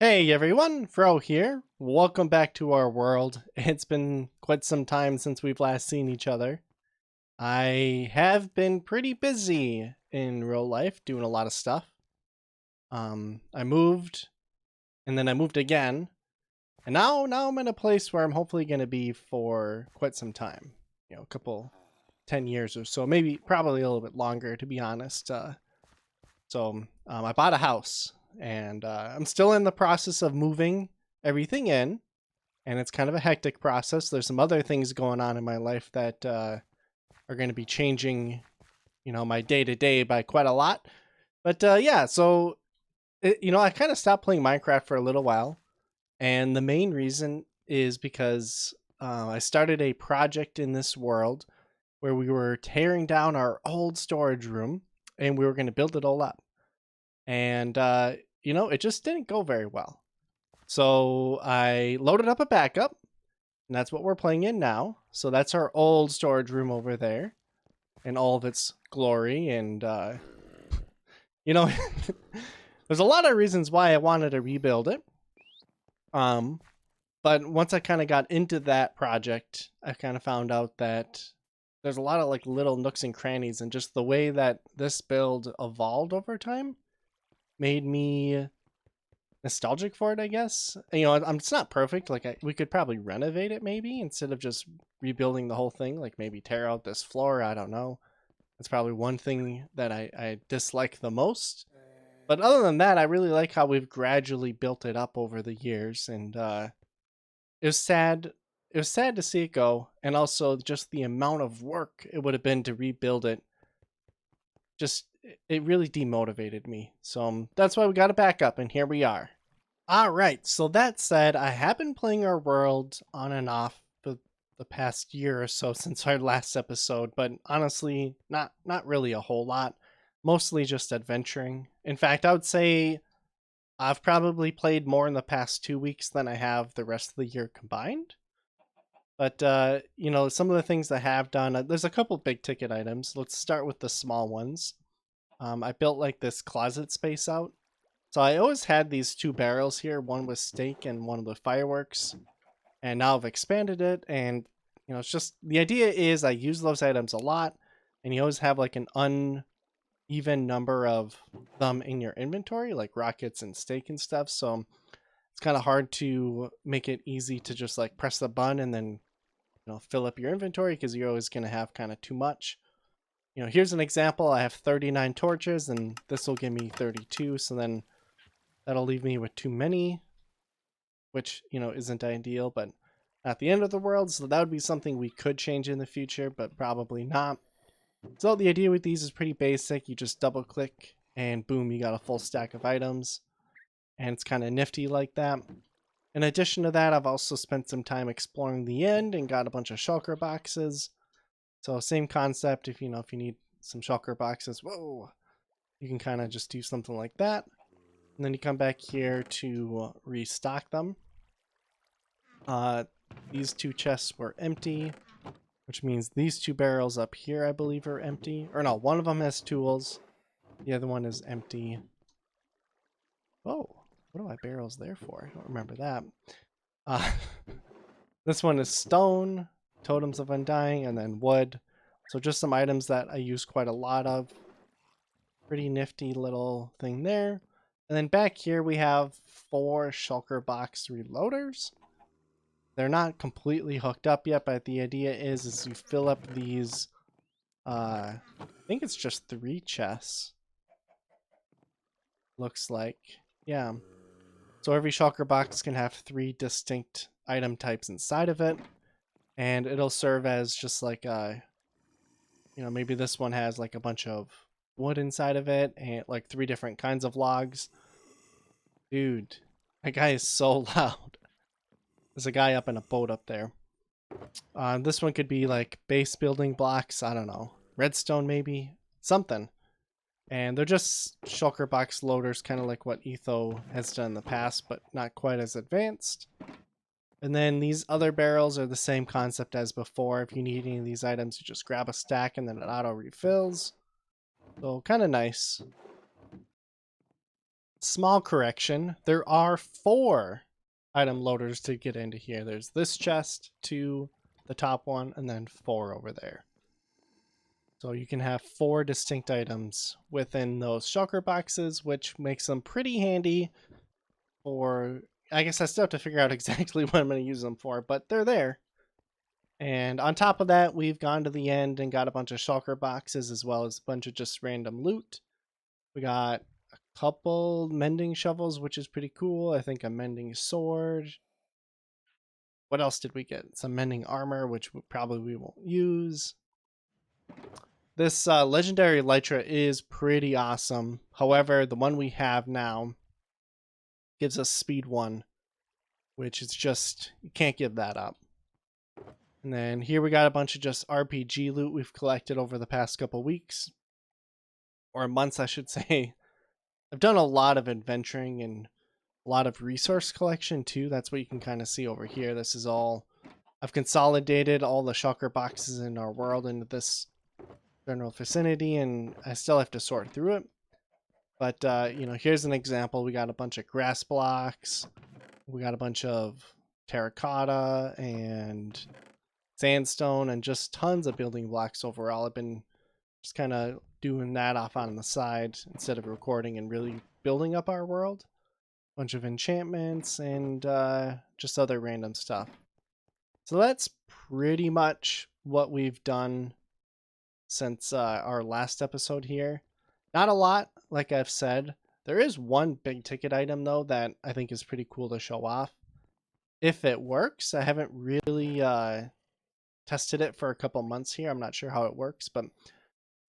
Hey everyone, Froe here. Welcome back to our world. It's been quite some time since we've last seen each other. I have been pretty busy in real life doing a lot of stuff. I moved and then I moved again. And now I'm in a place where I'm hopefully going to be for quite some time. You know, a couple 10 years or so, maybe probably a little bit longer to be honest. I bought a house and I'm still in the process of moving everything in, and it's kind of a hectic process. There's some other things going on in my life that are going to be changing, my day to day by quite a lot. But yeah, so I kind of stopped playing Minecraft for a little while, and the main reason is because I started a project in this world where we were tearing down our old storage room and we were going to build it all up. And it just didn't go very well. So I loaded up a backup, and that's what we're playing in now. So that's our old storage room over there in all of its glory. And, you know, there's a lot of reasons why I wanted to rebuild it. But once I kind of got into that project, I kind of found out that there's a lot of like little nooks and crannies, and just the way that this build evolved over time made me nostalgic for it, I guess. It's not perfect. Like we could probably renovate it maybe instead of just rebuilding the whole thing. Like maybe tear out this floor. I don't know. That's probably one thing that I dislike the most. But other than that, I really like how we've gradually built it up over the years, and it was sad. It was sad to see it go, and also just the amount of work it would have been to rebuild it. Just it really demotivated me. So that's why we got it back up, and here we are. All right. So that said, I have been playing our world on and off for the past year or so since our last episode, but honestly, not really a whole lot. Mostly just adventuring. In fact, I would say I've probably played more in the past 2 weeks than I have the rest of the year combined. But some of the things I have done, there's a couple big ticket items. Let's start with the small ones. I built like this closet space out. So I always had these two barrels here, one with steak and one with fireworks. And now I've expanded it, and it's just the idea is I use those items a lot, and you always have like an uneven number of them in your inventory, like rockets and steak and stuff. So it's kind of hard to make it easy to just like press the button and then fill up your inventory, because you're always going to have kind of too much. Here's an example. I have 39 torches, and this will give me 32. So then that'll leave me with too many, which, isn't ideal, but at the end of the world. So that would be something we could change in the future, but probably not. So the idea with these is pretty basic. You just double click and boom, you got a full stack of items. And it's kind of nifty like that. In addition to that, I've also spent some time exploring the end and got a bunch of shulker boxes. So same concept. If you need some shulker boxes, whoa, you can kind of just do something like that. And then you come back here to restock them. These two chests were empty, which means these two barrels up here, I believe, are empty. Or no, one of them has tools. The other one is empty. Oh, what are my barrels there for? I don't remember that. Uh, this one is stone, totems of undying, and then wood. So just some items that I use quite a lot of. Pretty nifty little thing there. And then back here we have 4 shulker box reloaders. They're not completely hooked up yet, but the idea is you fill up these, I think it's just 3 chests. Looks like. Yeah. So every shulker box can have 3 distinct item types inside of it. And it'll serve as just like maybe this one has like a bunch of wood inside of it and like 3 different kinds of logs. Dude, that guy is so loud. There's a guy up in a boat up there. This one could be like base building blocks. I don't know. Redstone maybe? Something. And they're just shulker box loaders, kind of like what Etho has done in the past, but not quite as advanced. And then these other barrels are the same concept as before. If you need any of these items, you just grab a stack and then it auto refills. So kind of nice. small correction. There are 4 item loaders to get into here. There's this chest, 2, the top one, and then 4 over there. So you can have 4 distinct items within those shulker boxes, which makes them pretty handy for, I guess I still have to figure out exactly what I'm going to use them for, but they're there. And on top of that, we've gone to the end and got a bunch of shulker boxes as well as a bunch of just random loot. We got a couple mending shovels, which is pretty cool. I think a mending sword. What else did we get? Some mending armor, which we won't use. This legendary elytra is pretty awesome. However, the one we have now gives us speed 1, which is just, you can't give that up. And then here we got a bunch of just RPG loot we've collected over the past couple weeks. Or months, I should say. I've done a lot of adventuring and a lot of resource collection too. That's what you can kind of see over here. This is all, I've consolidated all the shulker boxes in our world into this general vicinity, and I still have to sort through it. But, you know, here's an example. We got a bunch of grass blocks. We got a bunch of terracotta and sandstone and just tons of building blocks overall. I've been just kind of doing that off on the side instead of recording and really building up our world. Bunch of enchantments and just other random stuff. So that's pretty much what we've done since our last episode here. Not a lot, like I've said. There is one big ticket item though that I think is pretty cool to show off. If it works, I haven't really tested it for a couple months here. I'm not sure how it works, but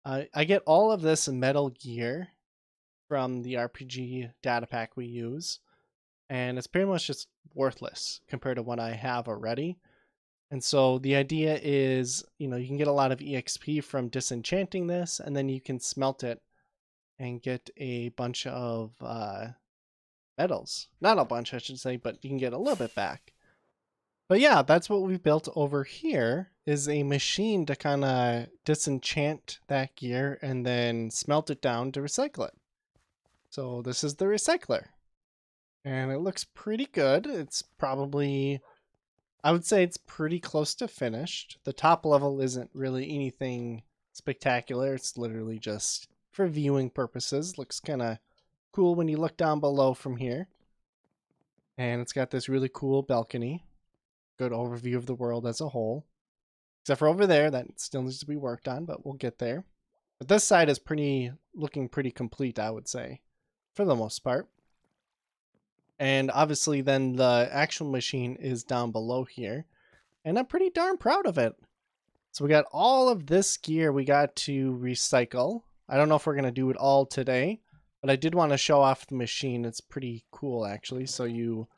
I get all of this metal gear from the RPG data pack we use, and it's pretty much just worthless compared to what I have already. And so the idea is, you know, you can get a lot of EXP from disenchanting this, and then you can smelt it and get a bunch of metals. Not a bunch, I should say, but you can get a little bit back. But yeah, that's what we've built over here, is a machine to kind of disenchant that gear and then smelt it down to recycle it. So this is the recycler. And it looks pretty good. It's probably, I would say it's pretty close to finished. The top level isn't really anything spectacular. It's literally just for viewing purposes. Looks kind of cool when you look down below from here. And it's got this really cool balcony. Good overview of the world as a whole. Except for over there, that still needs to be worked on, but we'll get there. But this side is looking pretty complete, I would say, for the most part. And obviously then the actual machine is down below here. And I'm pretty darn proud of it. So we got all of this gear we got to recycle. I don't know if we're going to do it all today, but I did want to show off the machine. It's pretty cool, actually. So you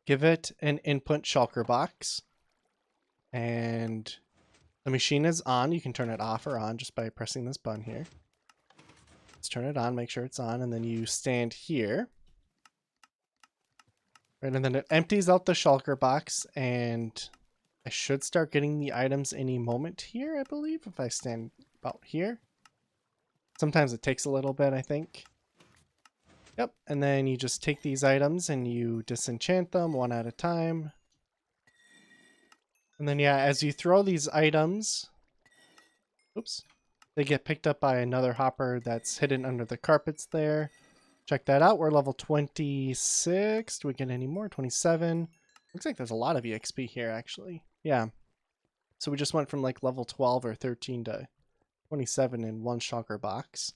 give it an input shulker box, and the machine is on. You can turn it off or on just by pressing this button here. Let's turn it on, make sure it's on, and then you stand here. Right, and then it empties out the shulker box, and I should start getting the items any moment here, I believe, if I stand about here. Sometimes it takes a little bit, I think. Yep, and then you just take these items and you disenchant them one at a time. And then, yeah, as you throw these items, oops, they get picked up by another hopper that's hidden under the carpets there. Check that out. We're level 26. Do we get any more? 27. Looks like there's a lot of EXP here, actually. Yeah. So we just went from like level 12 or 13 to 27 in one shulker box.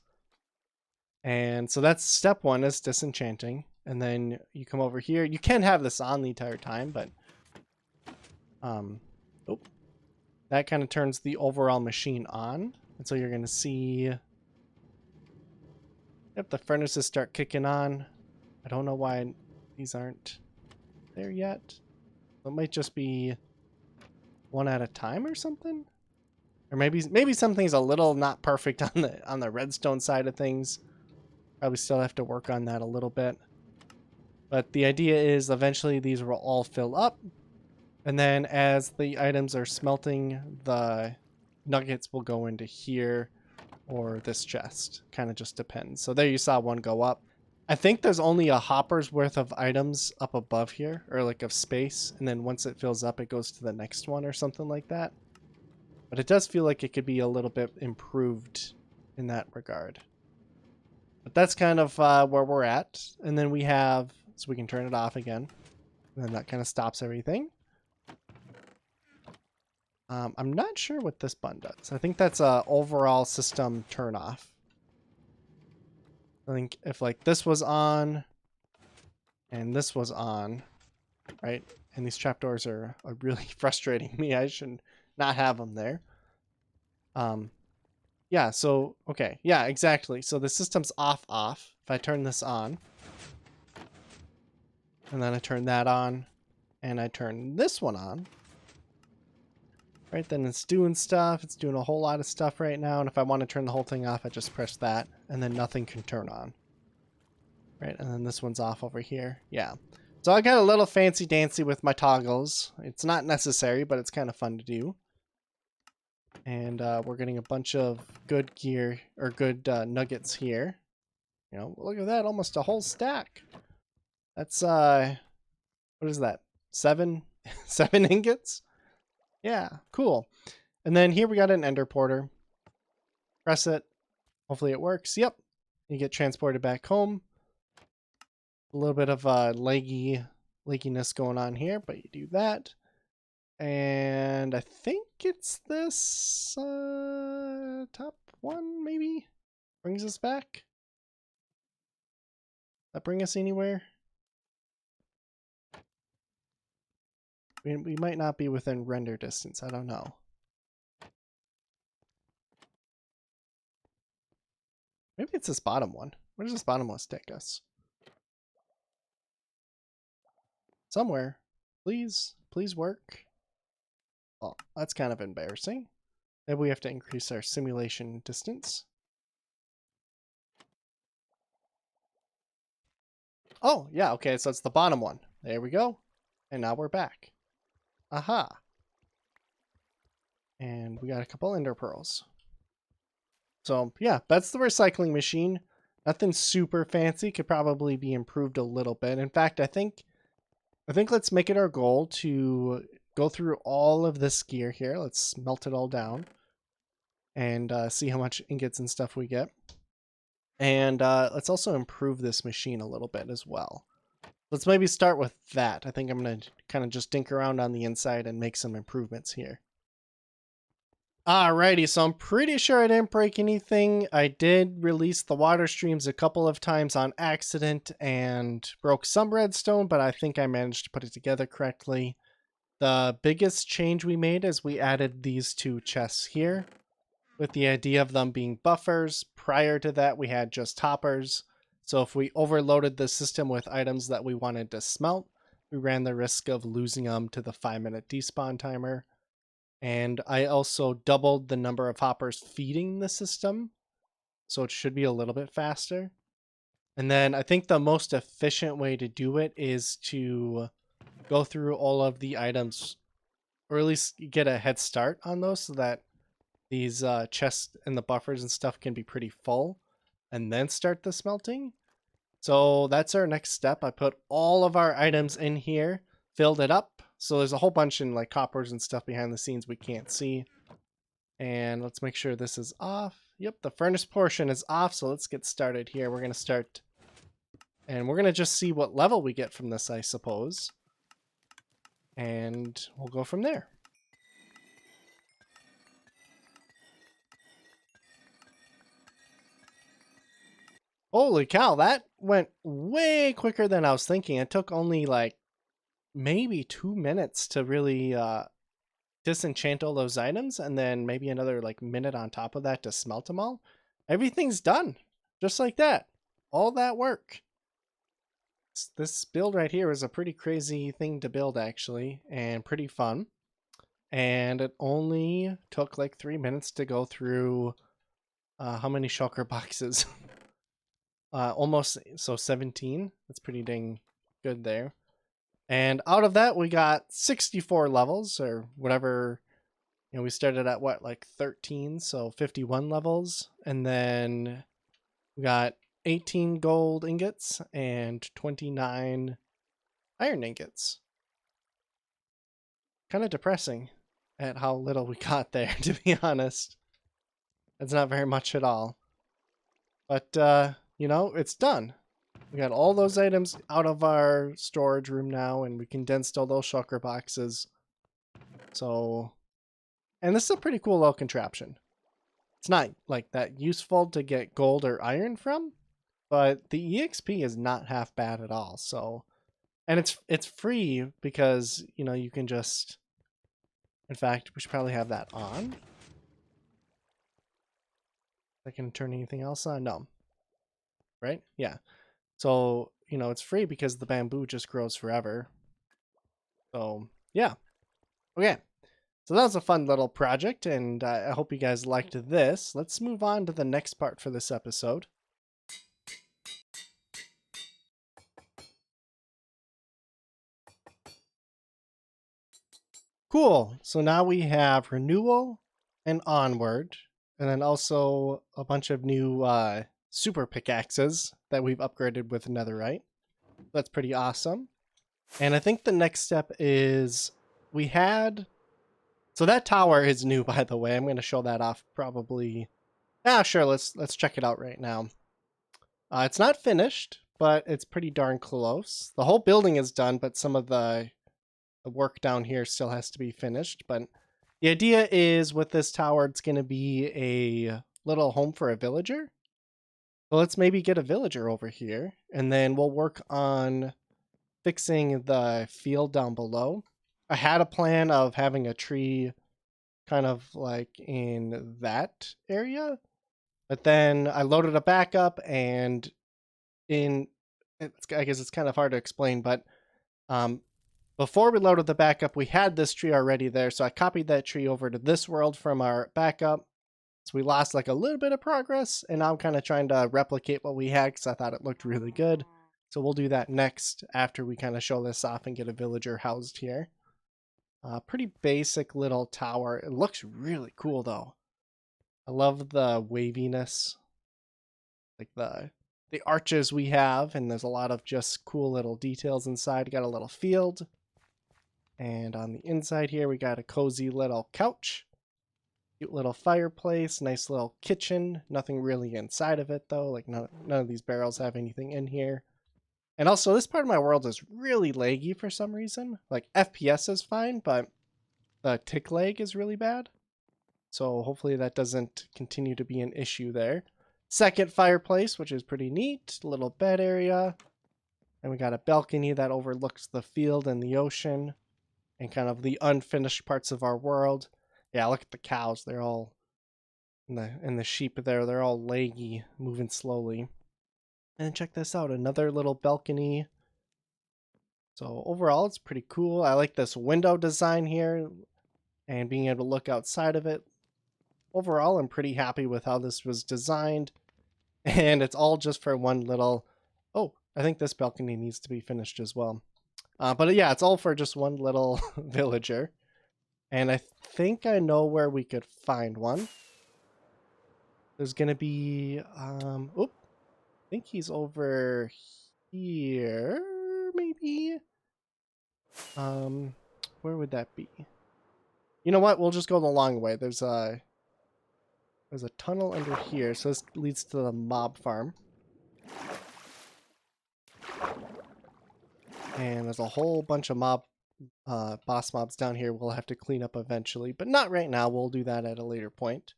And so that's step 1, is disenchanting. And then you come over here. You can have this on the entire time, but that kind of turns the overall machine on. And so you're going to see, yep, the furnaces start kicking on. I don't know why these aren't there yet. It might just be one at a time or something. Or maybe something's a little not perfect on the redstone side of things. Probably still have to work on that a little bit. But the idea is eventually these will all fill up. And then as the items are smelting, the nuggets will go into here or this chest. Kind of just depends. So there you saw one go up. I think there's only a hopper's worth of items up above here, or like of space, and then once it fills up, it goes to the next one or something like that. But it does feel like it could be a little bit improved in that regard. But that's kind of where we're at. And then we have, so we can turn it off again. And then that kind of stops everything. I'm not sure what this button does. I think that's a overall system turn off. I think if like this was on and this was on, right? And these trapdoors are really frustrating me. I should not have them there. Yeah, so, okay. Yeah, exactly. So the system's off. If I turn this on, and then I turn that on, and I turn this one on, right, then it's doing stuff. It's doing a whole lot of stuff right now. And if I want to turn the whole thing off, I just press that, and then nothing can turn on. Right, and then this one's off over here. Yeah. So I got a little fancy-dancy with my toggles. It's not necessary, but it's kind of fun to do. And we're getting a bunch of good gear, or good nuggets here. You know, look at that, almost a whole stack. That's, what is that? 7 ingots? Yeah, cool. And then here we got an ender porter. Press it. Hopefully it works. Yep. You get transported back home. A little bit of lagginess going on here, but you do that. And I think it's this top one, maybe? Brings us back? That bring us anywhere? We might not be within render distance. I don't know. Maybe it's this bottom one. Where does this bottom one take us? Somewhere. Please. Please work. Well, that's kind of embarrassing. Maybe we have to increase our simulation distance. Oh, yeah, okay, so it's the bottom one. There we go. And now we're back. Aha. And we got a couple ender pearls. So, yeah, that's the recycling machine. Nothing super fancy. Could probably be improved a little bit. In fact, I think let's make it our goal to go through all of this gear here. Let's melt it all down and see how much ingots and stuff we get. And let's also improve this machine a little bit as well. Let's maybe start with that. I think I'm going to kind of just dink around on the inside and make some improvements here. Alrighty, so I'm pretty sure I didn't break anything. I did release the water streams a couple of times on accident and broke some redstone, but I think I managed to put it together correctly. The biggest change we made is we added these two chests here with the idea of them being buffers. Prior to that, we had just hoppers. So if we overloaded the system with items that we wanted to smelt, we ran the risk of losing them to the 5-minute despawn timer. And I also doubled the number of hoppers feeding the system, so it should be a little bit faster. And then I think the most efficient way to do it is to go through all of the items, or at least get a head start on those so that these chests and the buffers and stuff can be pretty full, and then start the smelting. So that's our next step. I put all of our items in here, filled it up. So there's a whole bunch in like coppers and stuff behind the scenes we can't see. And let's make sure this is off. Yep, the furnace portion is off. So let's get started here. We're going to start, and we're going to just see what level we get from this, I suppose. And we'll go from there. Holy cow, that went way quicker than I was thinking. It took only like maybe 2 minutes to really disenchant all those items, and then maybe another like minute on top of that to smelt them all. Everything's done just like that. All that work. This build right here is a pretty crazy thing to build actually, and pretty fun. And it only took like 3 minutes to go through how many shulker boxes? Almost, so 17. That's pretty dang good there. And out of that, we got 64 levels, or whatever. You know, we started at what, like 13, so 51 levels. And then we got 18 gold ingots and 29 iron ingots. Kind of depressing at how little we got there, to be honest. It's not very much at all. But, you know, it's done. We got all those items out of our storage room now, and we condensed all those shulker boxes. So, and this is a pretty cool little contraption. It's not like that useful to get gold or iron from, but the EXP is not half bad at all. So, and it's free because, you know, you can just, in fact, we should probably have that on. I can turn anything else on? No. Right? Yeah. So, you know, it's free because the bamboo just grows forever. So, yeah. Okay. So that was a fun little project, and I hope you guys liked this. Let's move on to the next part for this episode. Cool. So now we have renewal and onward, and then also a bunch of new super pickaxes that we've upgraded with netherite. That's pretty awesome. And I think the next step is we had... So that tower is new, by the way. I'm going to show that off probably... Sure, let's check it out right now. It's not finished, but it's pretty darn close. The whole building is done, but some of the work down here still has to be finished. But the idea is with this tower, it's going to be a little home for a villager. So let's maybe get a villager over here, and then we'll work on fixing the field down below. I had a plan of having a tree kind of like in that area, but then I loaded a backup, and I guess it's kind of hard to explain, but before we loaded the backup, we had this tree already there, so I copied that tree over to this world from our backup. So we lost like a little bit of progress, and now I'm kind of trying to replicate what we had because I thought it looked really good. So we'll do that next after we kind of show this off and get a villager housed here. Pretty basic little tower. It looks really cool though. I love the waviness, like the arches we have, and there's a lot of just cool little details inside. Got a little field, and on the inside here we got a cozy little couch, cute little fireplace, nice little kitchen. Nothing really inside of it though, like none of these barrels have anything in here. And also, this part of my world is really laggy for some reason. Like, FPS is fine, but the tick lag is really bad. So hopefully that doesn't continue to be an issue there. Second fireplace, which is pretty neat. Little bed area. And we got a balcony that overlooks the field and the ocean. And kind of the unfinished parts of our world. Yeah, look at the cows. They're all... And the sheep there, they're all laggy, moving slowly. And check this out, another little balcony. So overall, it's pretty cool. I like this window design here and being able to look outside of it. Overall, I'm pretty happy with how this was designed. And it's all just for one little... Oh, I think this balcony needs to be finished as well. But yeah, it's all for just one little villager. And I think I know where we could find one. There's going to be... I think he's over here, maybe? Where would that be? You know what? We'll just go the long way. There's a tunnel under here, so this leads to the mob farm. And there's a whole bunch of boss mobs down here we'll have to clean up eventually, but not right now. We'll do that at a later point.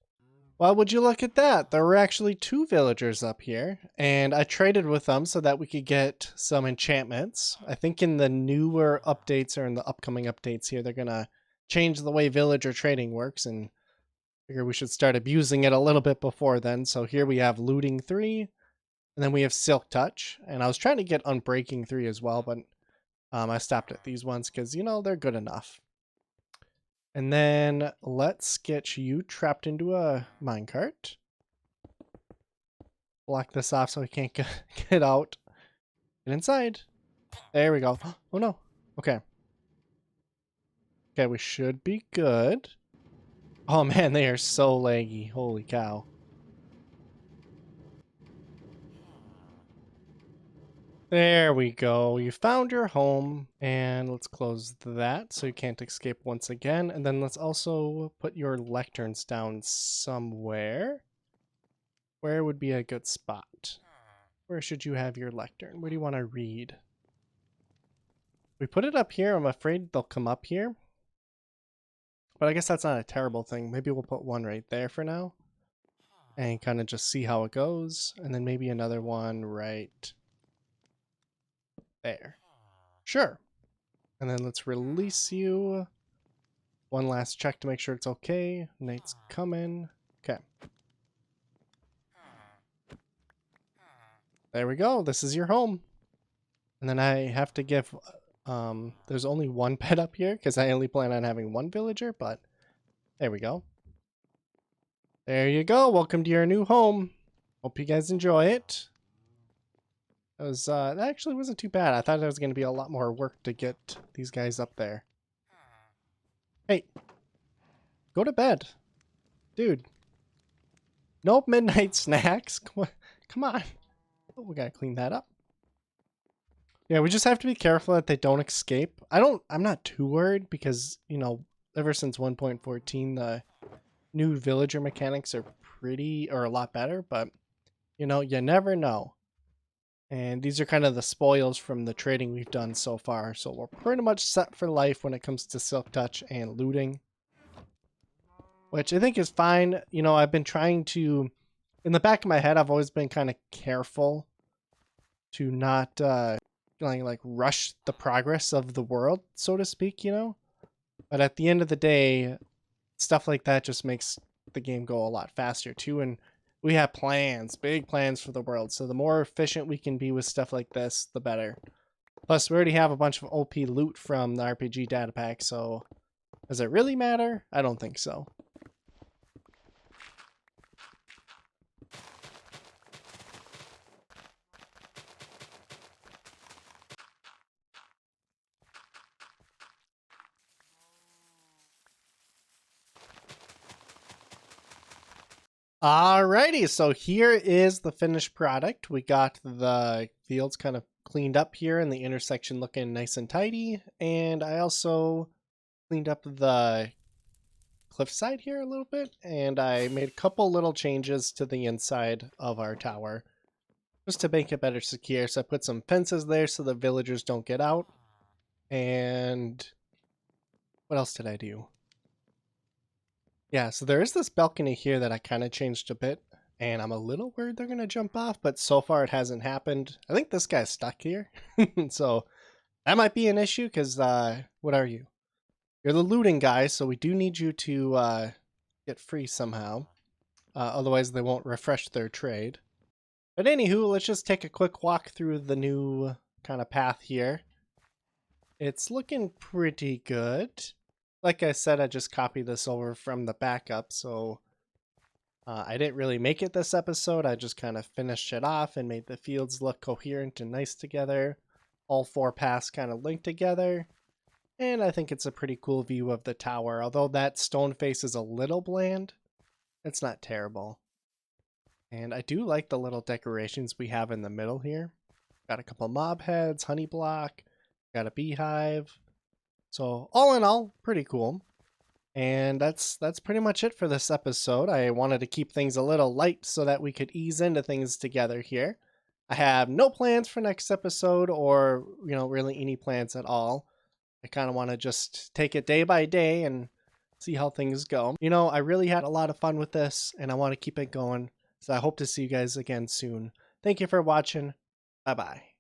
Well, would you look at that? There were actually 2 villagers up here, and I traded with them so that we could get some enchantments. I think in the newer updates or in the upcoming updates here, they're going to change the way villager trading works, and I figure we should start abusing it a little bit before then. So here we have looting 3, and then we have silk touch, and I was trying to get unbreaking 3 as well, but I stopped at these ones because, you know, they're good enough. And then let's get you trapped into a minecart. Block this off so he can't get out. Get inside. There we go. Oh no. Okay. Okay, we should be good. Oh man, they are so laggy. Holy cow. There we go. You found your home, and let's close that so you can't escape once again. And then let's also put your lecterns down somewhere. Where would be a good spot? Where should you have your lectern? Where do you want to read? We put it up here. I'm afraid they'll come up here. But I guess that's not a terrible thing. Maybe we'll put one right there for now. And kind of just see how it goes. And then maybe another one right there. Sure. And then let's release you. One last check to make sure it's okay. Night's coming. Okay. There we go. This is your home. And then I have to give... there's only one pet up here because I only plan on having one villager, but there we go. There you go. Welcome to your new home. Hope you guys enjoy it. That actually wasn't too bad. I thought there was going to be a lot more work to get these guys up there. Hey, go to bed. Dude. No midnight snacks. Come on. Oh, we gotta clean that up. Yeah, we just have to be careful that they don't escape. I'm not too worried because, you know, ever since 1.14, the new villager mechanics are a lot better, but, you know, you never know. And these are kind of the spoils from the trading we've done so far. So we're pretty much set for life when it comes to Silk Touch and looting. Which I think is fine. You know, I've been trying to... In the back of my head, I've always been kind of careful to not like rush the progress of the world, so to speak, you know? But at the end of the day, stuff like that just makes the game go a lot faster too. And we have plans, big plans for the world. So the more efficient we can be with stuff like this, the better. Plus, we already have a bunch of OP loot from the RPG Datapack, so does it really matter? I don't think so. Alrighty, so here is the finished product. We got the fields kind of cleaned up here and the intersection looking nice and tidy. And I also cleaned up the cliffside here a little bit. And I made a couple little changes to the inside of our tower just to make it better secure. So I put some fences there so the villagers don't get out. And what else did I do? Yeah, so there is this balcony here that I kind of changed a bit, and I'm a little worried they're going to jump off, but so far it hasn't happened. I think this guy's stuck here, so that might be an issue, because what are you? You're the looting guy, so we do need you to get free somehow. Otherwise they won't refresh their trade. But anywho, let's just take a quick walk through the new kind of path here. It's looking pretty good. Like I said, I just copied this over from the backup, so I didn't really make it this episode. I just kind of finished it off and made the fields look coherent and nice together. All 4 paths kind of linked together. And I think it's a pretty cool view of the tower. Although that stone face is a little bland, it's not terrible. And I do like the little decorations we have in the middle here. Got a couple mob heads, honey block, got a beehive. So all in all, pretty cool. And that's pretty much it for this episode. I wanted to keep things a little light so that we could ease into things together here. I have no plans for next episode or, you know, really any plans at all. I kind of want to just take it day by day and see how things go. You know, I really had a lot of fun with this and I want to keep it going. So I hope to see you guys again soon. Thank you for watching. Bye-bye.